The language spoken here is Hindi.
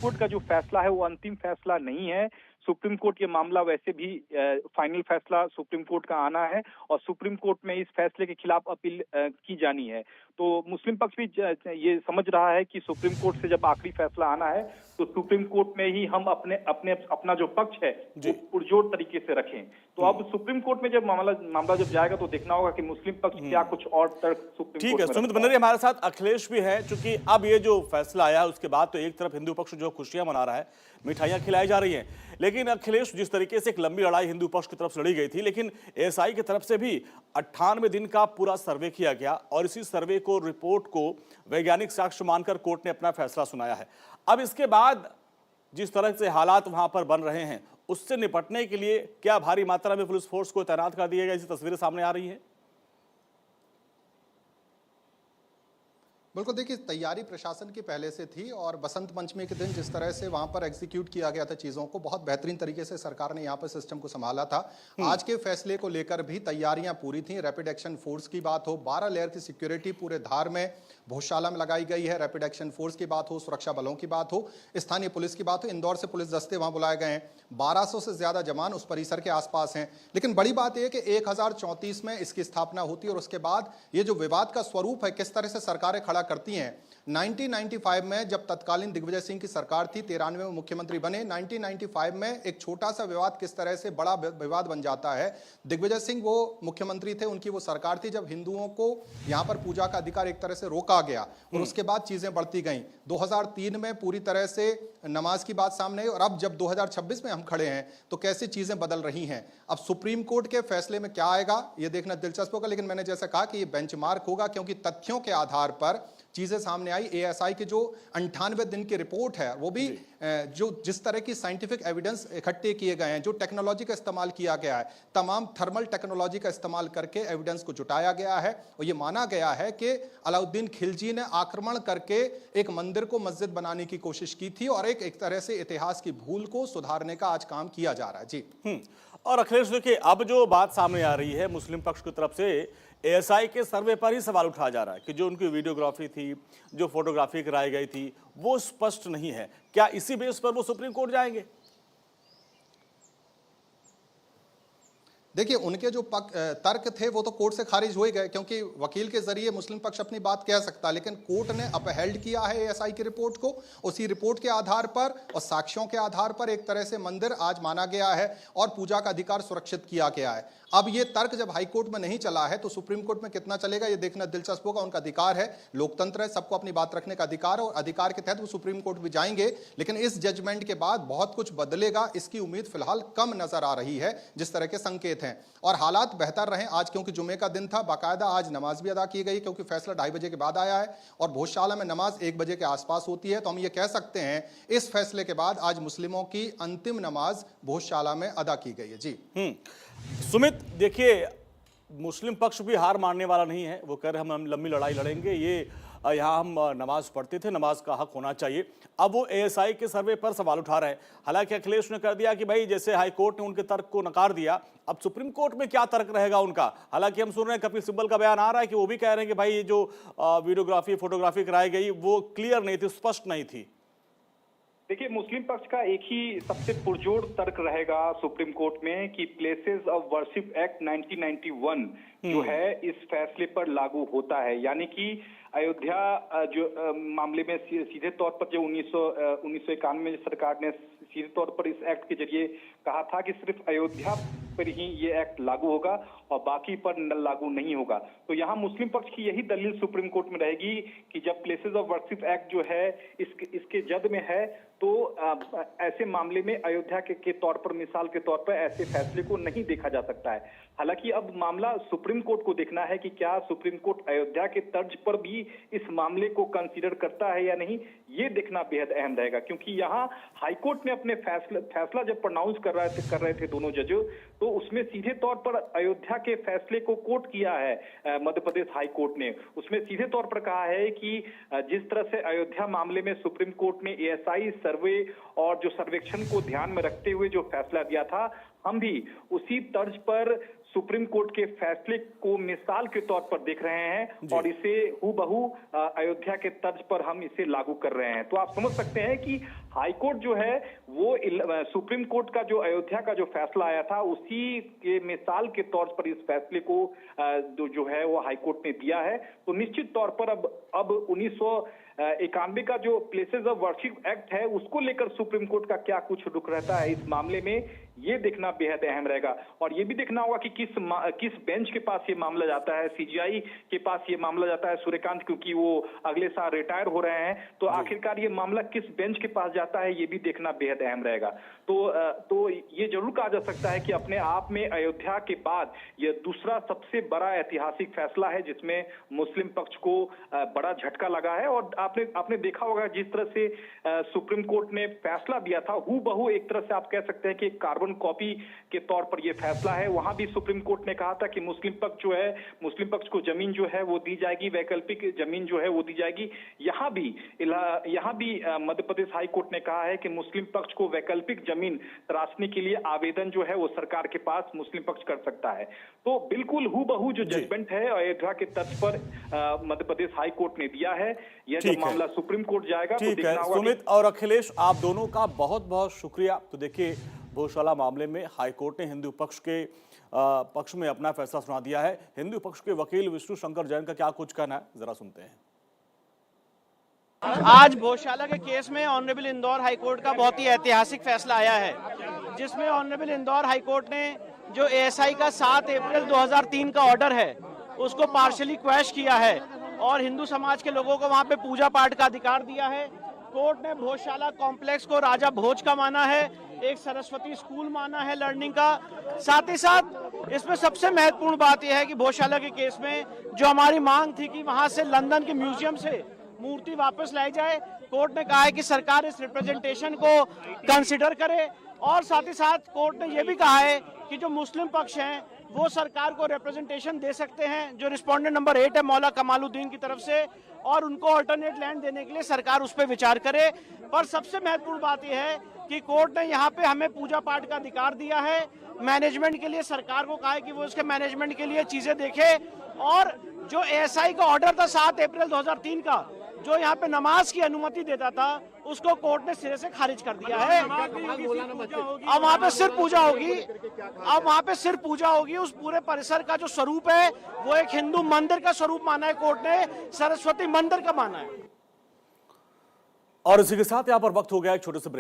कोर्ट का जो फैसला है वो अंतिम फैसला नहीं है। सुप्रीम कोर्ट ये मामला वैसे भी फाइनल फैसला सुप्रीम कोर्ट का आना है और सुप्रीम कोर्ट में इस फैसले के खिलाफ अपील की जानी है। तो मुस्लिम पक्ष भी ये समझ रहा है कि सुप्रीम कोर्ट से जब आखिरी फैसला आना है तो सुप्रीम कोर्ट में ही हम अपना जो पक्ष है वो पुरजोर तरीके से रखें। तो अब सुप्रीम कोर्ट में जब मामला जब जाएगा तो देखना होगा कि मुस्लिम पक्ष क्या कुछ और तर्क सुप्रीम कोर्ट में। सुमित बनर्जी हमारे साथ अखिलेश भी है, क्योंकि अब ये जो फैसला आया उसके बाद तो एक तरफ हिंदू पक्ष जो खुशियां मना रहा है, मिठाइयां खिलाई जा रही हैं, लेकिन अखिलेश जिस तरीके से एक लंबी लड़ाई हिंदू पक्ष की तरफ से लड़ी गई थी, लेकिन एएसआई की तरफ से भी 98 दिन का पूरा सर्वे किया गया और इसी सर्वे को रिपोर्ट को वैज्ञानिक साक्ष्य मानकर कोर्ट ने अपना फैसला सुनाया है। अब इसके बाद जिस तरह से हालात वहां पर बन रहे हैं उससे निपटने के लिए क्या भारी मात्रा में पुलिस फोर्स को तैनात कर दिया गया, ऐसी तस्वीरें सामने आ रही हैं? बिल्कुल, देखिए तैयारी प्रशासन की पहले से थी और बसंत पंचमी के दिन जिस तरह से वहां पर एग्जीक्यूट किया गया था चीज़ों को, बहुत बेहतरीन तरीके से सरकार ने यहाँ पर सिस्टम को संभाला था। आज के फैसले को लेकर भी तैयारियां पूरी थी। रैपिड एक्शन फोर्स की बात हो, 12 लेयर की सिक्योरिटी पूरे धार में भोजशाला में लगाई गई है। रैपिड एक्शन फोर्स की बात हो, सुरक्षा बलों की बात हो, स्थानीय पुलिस की बात हो, इंदौर से पुलिस दस्ते वहां बुलाए गए हैं। 1200 से ज्यादा जवान उस परिसर के आसपास हैं। लेकिन बड़ी बात यह कि 1034 में इसकी स्थापना होती है और उसके बाद ये जो विवाद का स्वरूप है, किस तरह से सरकारें खड़ा करती हैं। 1995 में जब तत्कालीन दिग्विजय सिंह की सरकार थी, 93 में मुख्यमंत्री बने, 1995 में एक छोटा सा विवाद किस तरह से बड़ा विवाद बन जाता है। दिग्विजय सिंह वो मुख्यमंत्री थे, उनकी वो सरकार थी जब हिंदुओं को यहां पर पूजा का अधिकार एक तरह से रोका गया और उसके बाद चीजें बढ़ती गईं। 2003 में पूरी तरह से नमाज की बात सामने आई और अब जब 2026 में हम खड़े हैं तो कैसी चीजें बदल रही हैं। अब सुप्रीम कोर्ट के फैसले में क्या आएगा ये देखना दिलचस्प होगा, लेकिन मैंने जैसा कहा कि ये बेंचमार्क होगा क्योंकि तथ्यों के आधार पर चीजें सामने आई। एएसआई की जो 98 दिन की रिपोर्ट है वो भी जो जिस तरह की साइंटिफिक एविडेंस इकट्ठे किए गए हैं, जो टेक्नोलॉजी का इस्तेमाल किया गया है, तमाम थर्मल टेक्नोलॉजी का इस्तेमाल करके एविडेंस को जुटाया गया है और ये माना गया है कि अलाउद्दीन खिलजी ने आक्रमण करके एक मंदिर को मस्जिद बनाने की कोशिश की थी और एक तरह से इतिहास की भूल को सुधारने का आज काम किया जा रहा है। जी और अखिलेश देखिए, अब जो बात सामने आ रही है मुस्लिम पक्ष की तरफ से एएसआई के सर्वे पर ही सवाल उठाया जा रहा है कि जो उनकी वीडियोग्राफी थी, जो फोटोग्राफी कराई गई थी, वो स्पष्ट नहीं है। क्या इसी बेस पर वो सुप्रीम कोर्ट जाएंगे? देखिए, उनके जो तर्क थे वो तो कोर्ट से खारिज हो ही गए क्योंकि वकील के जरिए मुस्लिम पक्ष अपनी बात कह सकता, लेकिन कोर्ट ने अपहेल्ड किया है एएसआई की रिपोर्ट को। उसी रिपोर्ट के आधार पर और साक्ष्यों के आधार पर एक तरह से मंदिर आज माना गया है और पूजा का अधिकार सुरक्षित किया गया है। अब ये तर्क जब हाईकोर्ट में नहीं चला है तो सुप्रीम कोर्ट में कितना चलेगा ये देखना दिलचस्प होगा। उनका अधिकार है, लोकतंत्र है, सबको अपनी बात रखने का अधिकार है और अधिकार के तहत वो सुप्रीम कोर्ट भी जाएंगे। लेकिन इस जजमेंट के बाद बहुत कुछ बदलेगा इसकी उम्मीद फिलहाल कम नजर आ रही है, जिस तरह के संकेत हैं। और हालात बेहतर रहे आज, क्योंकि जुमे का दिन था, बाकायदा आज नमाज भी अदा की गई क्योंकि फैसला 2:30 बजे के बाद आया है और भोजशाला में नमाज 1 बजे के आसपास होती है। तो हम ये कह सकते हैं इस फैसले के बाद आज मुस्लिमों की अंतिम नमाज भोजशाला में अदा की गई है। जी सुमित, देखिए मुस्लिम पक्ष भी हार मानने वाला नहीं है। वो कह रहे हम लंबी लड़ाई लड़ेंगे, ये यहाँ हम नमाज पढ़ते थे, नमाज का हक होना चाहिए। अब वो एएसआई के सर्वे पर सवाल उठा रहे हैं। हालांकि अखिलेश ने कर दिया कि भाई जैसे हाई कोर्ट ने उनके तर्क को नकार दिया, अब सुप्रीम कोर्ट में क्या तर्क रहेगा उनका। हालांकि हम सुन रहे हैं कपिल सिब्बल का बयान आ रहा है कि वो भी कह रहे हैं कि भाई ये जो वीडियोग्राफी फोटोग्राफी कराई गई वो क्लियर नहीं थी, स्पष्ट नहीं थी। देखिए, मुस्लिम पक्ष का एक ही सबसे पुरजोर तर्क रहेगा सुप्रीम कोर्ट में कि प्लेसेस ऑफ वर्शिप एक्ट 1991 जो है इस फैसले पर लागू होता है। यानी कि अयोध्या जो मामले में सीधे तौर पर जो 1991 में सरकार ने सीधे तौर पर इस एक्ट के जरिए कहा था कि सिर्फ अयोध्या पर ही ये एक्ट लागू होगा और बाकी पर लागू नहीं होगा। तो यहाँ मुस्लिम पक्ष की यही दलील सुप्रीम कोर्ट में रहेगी कि जब प्लेसेस ऑफ वर्शिप एक्ट जो है इसके जद में है तो ऐसे मामले में अयोध्या के तौर पर, मिसाल के तौर पर ऐसे फैसले को नहीं देखा जा सकता है। हालांकि अब मामला सुप्रीम कोर्ट को देखना है कि क्या सुप्रीम कोर्ट अयोध्या के तर्ज पर भी इस मामले को कंसीडर करता है या नहीं, ये देखना बेहद अहम रहेगा। क्योंकि यहाँ हाईकोर्ट ने अपने फैसला जब प्रोनाउंस कर रहे थे दोनों जजों, तो उसमें सीधे तौर पर अयोध्या के फैसले को कोट किया है मध्य प्रदेश हाई कोर्ट ने। उसमें सीधे तौर पर कहा है कि जिस तरह से अयोध्या मामले में सुप्रीम कोर्ट ने एएसआई सर्वे और जो सर्वेक्षण को ध्यान में रखते हुए जो फैसला दिया था, हम भी उसी तर्ज पर सुप्रीम कोर्ट के फैसले को मिसाल के तौर पर देख रहे हैं और इसे हूबहू अयोध्या के तर्ज पर हम इसे लागू कर रहे हैं। तो आप समझ सकते हैं कि हाईकोर्ट जो है वो सुप्रीम कोर्ट का जो अयोध्या का जो फैसला आया था उसी के मिसाल के तौर पर इस फैसले को जो है वो हाईकोर्ट ने दिया है। तो निश्चित तौर पर अब 1991 का जो प्लेसेस ऑफ वर्शिप एक्ट है उसको लेकर सुप्रीम कोर्ट का क्या कुछ रुख रहता है इस मामले में, ये देखना बेहद अहम रहेगा। और ये भी देखना होगा कि किस बेंच के पास ये मामला जाता है। सीजीआई के पास ये मामला जाता है सूर्यकांत, क्योंकि वो अगले साल रिटायर हो रहे हैं, तो आखिरकार ये मामला किस बेंच के पास जाता है ये भी देखना बेहद अहम रहेगा। तो ये जरूर कहा जा सकता है कि अपने आप में अयोध्या के बाद ये दूसरा सबसे बड़ा ऐतिहासिक फैसला है जिसमें मुस्लिम पक्ष को बड़ा झटका लगा है। और आपने देखा होगा जिस तरह से सुप्रीम कोर्ट ने फैसला दिया था, हूबहू एक तरह से आप कह सकते हैं कि कार्बन कॉपी के तौर पर यह फैसला है। वहां भी सुप्रीम कोर्ट ने कहा था कि मुस्लिम पक्ष को जमीन जो है वो दी जाएगी, वैकल्पिक जमीन जो है वो दी जाएगी। यहाँ भी मध्य प्रदेश हाई कोर्ट ने कहा है कि मुस्लिम पक्ष को वैकल्पिक जमीन तराशने के लिए आवेदन जो है वो सरकार के पास मुस्लिम पक्ष कर सकता है। तो बिल्कुल हूबहू जो जजमेंट है अयोध्या के तर्ज पर मध्य प्रदेश हाई कोर्ट ने दिया है। यह जब मामला सुप्रीम कोर्ट जाएगा तो ठीक है। सुमित और अखिलेश, आप दोनों का बहुत बहुत शुक्रिया। तो देखिए, भोजशाला मामले में हाईकोर्ट ने हिंदू पक्ष के पक्ष में अपना फैसला सुना दिया है। हिंदू पक्ष के वकील विष्णु शंकर जैन का क्या कुछ कहना है, जरा सुनते हैं। आज भोजशाला के केस में ऑनरेबल इंदौर हाईकोर्ट का बहुत ही ऐतिहासिक फैसला आया है, जिसमें ऑनरेबल इंदौर हाईकोर्ट ने जो एएसआई का 7 अप्रैल 2003 का ऑर्डर है उसको पार्शली क्वैश किया है और हिंदू समाज के लोगों को वहां पे पूजा पाठ का अधिकार दिया है। कोर्ट ने भोजशाला कॉम्प्लेक्स को राजा भोज का माना है, एक सरस्वती स्कूल माना है लर्निंग का। साथ ही साथ इसमें सबसे महत्वपूर्ण बात यह है कि भोजशाला के केस में जो हमारी मांग थी कि वहां से लंदन के म्यूजियम से मूर्ति वापस लाई जाए, कोर्ट ने कहा है कि सरकार इस रिप्रेजेंटेशन को कंसिडर करे। और साथ ही साथ कोर्ट ने यह भी कहा है कि जो मुस्लिम पक्ष हैं वो सरकार को रिप्रेजेंटेशन दे सकते हैं, जो रिस्पोंडेंट नंबर 8 है मौला कमालुद्दीन की तरफ से, और उनको अल्टरनेट लैंड देने के लिए सरकार उस पर विचार करे। पर सबसे महत्वपूर्ण बात यह है कि कोर्ट ने यहाँ पे हमें पूजा पाठ का अधिकार दिया है। मैनेजमेंट के लिए सरकार को कहा है कि वो उसके मैनेजमेंट के लिए चीजें देखे। और जो एएसआई का ऑर्डर था 7 अप्रैल 2003 का, जो यहाँ पे नमाज की अनुमति देता था, उसको कोर्ट ने सिरे से खारिज कर दिया है। अब वहाँ पे सिर्फ पूजा होगी। उस पूरे परिसर का जो स्वरूप है वो एक हिंदू मंदिर का स्वरूप माना है कोर्ट ने, सरस्वती मंदिर का माना है। और इसी के साथ यहाँ पर वक्त हो गया एक छोटे से ब्रेक।